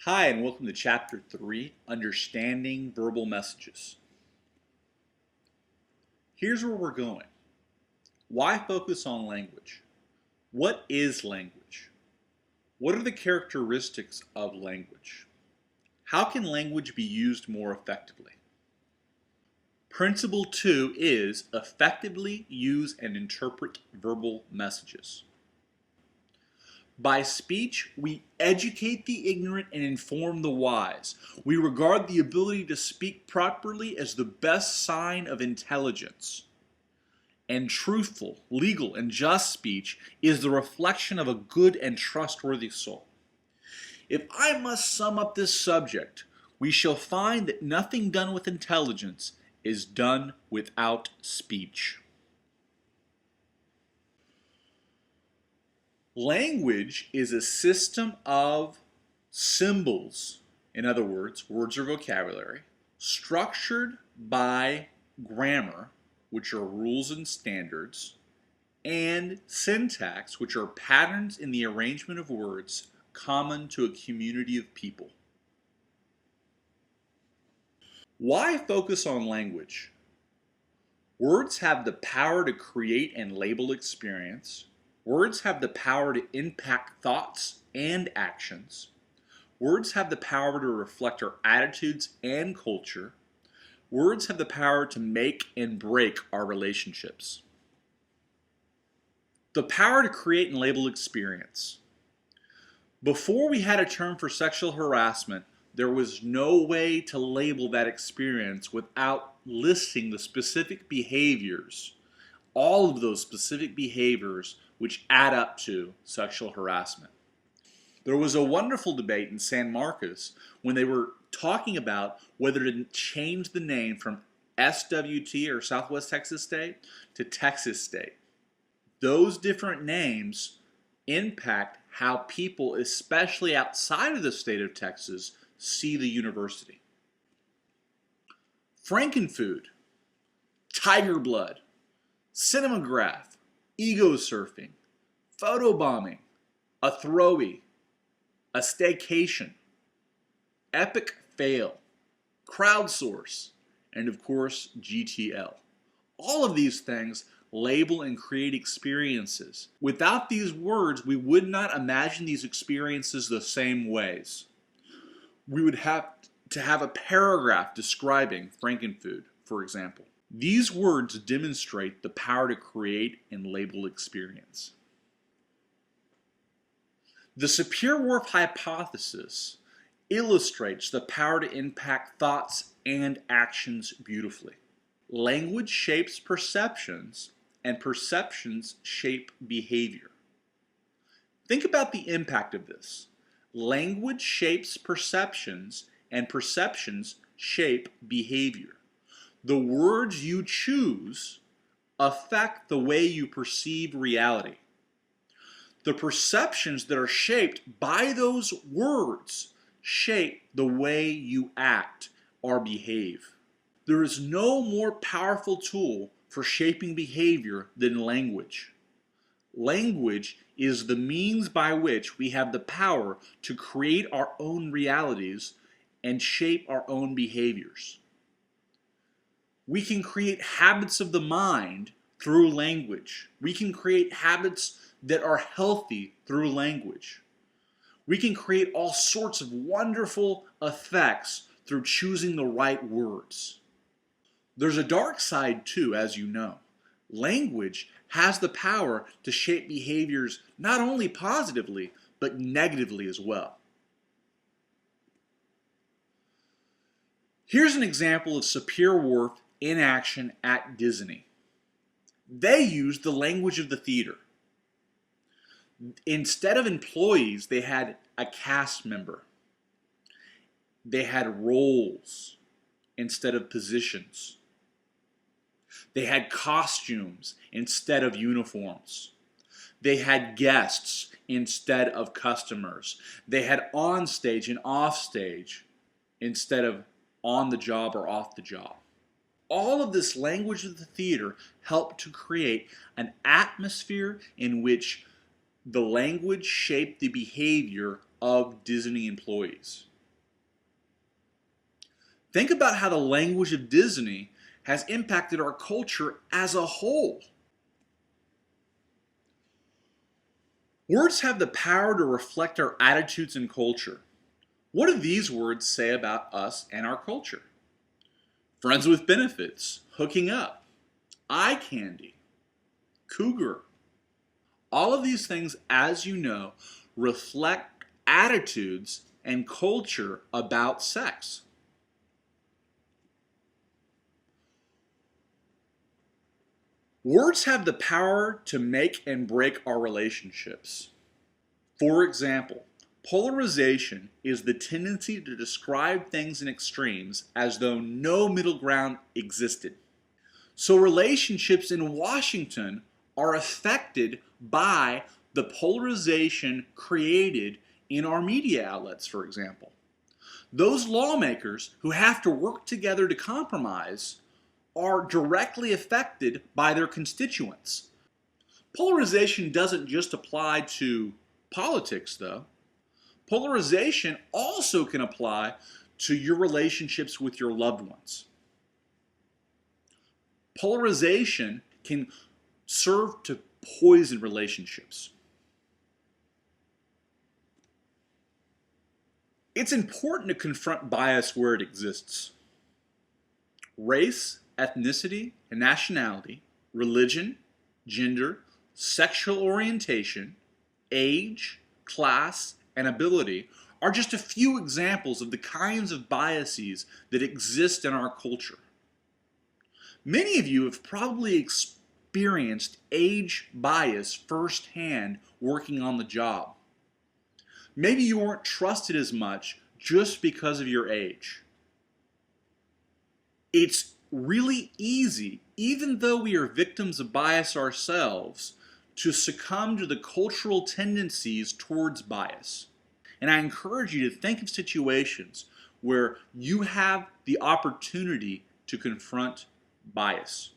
Hi, and welcome to Chapter 3, Understanding Verbal Messages. Here's where we're going. Why focus on language? What is language? What are the characteristics of language? How can language be used more effectively? Principle 2 is effectively use and interpret verbal messages. By speech, we educate the ignorant and inform the wise. We regard the ability to speak properly as the best sign of intelligence. And truthful, legal, and just speech is the reflection of a good and trustworthy soul. If I must sum up this subject, we shall find that nothing done with intelligence is done without speech. Language is a system of symbols, in other words, words or vocabulary, structured by grammar, which are rules and standards, and syntax, which are patterns in the arrangement of words common to a community of people. Why focus on language? Words have the power to create and label experience. Words have the power to impact thoughts and actions. Words have the power to reflect our attitudes and culture. Words have the power to make and break our relationships. The power to create and label experience. Before we had a term for sexual harassment, there was no way to label that experience without listing the specific behaviors, all of those specific behaviors which add up to sexual harassment. There was a wonderful debate in San Marcos when they were talking about whether to change the name from SWT, or Southwest Texas State, to Texas State. Those different names impact how people, especially outside of the state of Texas, see the university. Frankenfood, tiger blood, cinematograph, ego surfing, photobombing, a throwy, a staycation, epic fail, crowdsource, and of course GTL. All of these things label and create experiences. Without these words, we would not imagine these experiences the same ways. We would have to have a paragraph describing Frankenfood, for example. These words demonstrate the power to create and label experience. The Sapir-Whorf hypothesis illustrates the power to impact thoughts and actions beautifully. Language shapes perceptions, and perceptions shape behavior. Think about the impact of this. Language shapes perceptions, and perceptions shape behavior. The words you choose affect the way you perceive reality. The perceptions that are shaped by those words shape the way you act or behave. There is no more powerful tool for shaping behavior than language. Language is the means by which we have the power to create our own realities and shape our own behaviors. We can create habits of the mind through language. We can create habits that are healthy through language. We can create all sorts of wonderful effects through choosing the right words. There's a dark side too, as you know. Language has the power to shape behaviors not only positively, but negatively as well. Here's an example of Sapir-Whorf in action at Disney. They used the language of the theater. Instead of employees, they had a cast member. They had roles instead of positions. They had costumes instead of uniforms. They had guests instead of customers. They had on stage and off stage instead of on the job or off the job. All of this language of the theater helped to create an atmosphere in which the language shaped the behavior of Disney employees. Think about how the language of Disney has impacted our culture as a whole. Words have the power to reflect our attitudes and culture. What do these words say about us and our culture? Friends with benefits, hooking up, eye candy, cougar. All of these things, as you know, reflect attitudes and culture about sex. Words have the power to make and break our relationships. For example, polarization is the tendency to describe things in extremes as though no middle ground existed. So relationships in Washington are affected by the polarization created in our media outlets, for example. Those lawmakers who have to work together to compromise are directly affected by their constituents. Polarization doesn't just apply to politics, though. Polarization also can apply to your relationships with your loved ones. Polarization can serve to poison relationships. It's important to confront bias where it exists. Race, ethnicity, and nationality, religion, gender, sexual orientation, age, class, and ability are just a few examples of the kinds of biases that exist in our culture. Many of you have probably experienced age bias firsthand working on the job. Maybe you weren't trusted as much just because of your age. It's really easy, even though we are victims of bias ourselves, to succumb to the cultural tendencies towards bias. And I encourage you to think of situations where you have the opportunity to confront bias.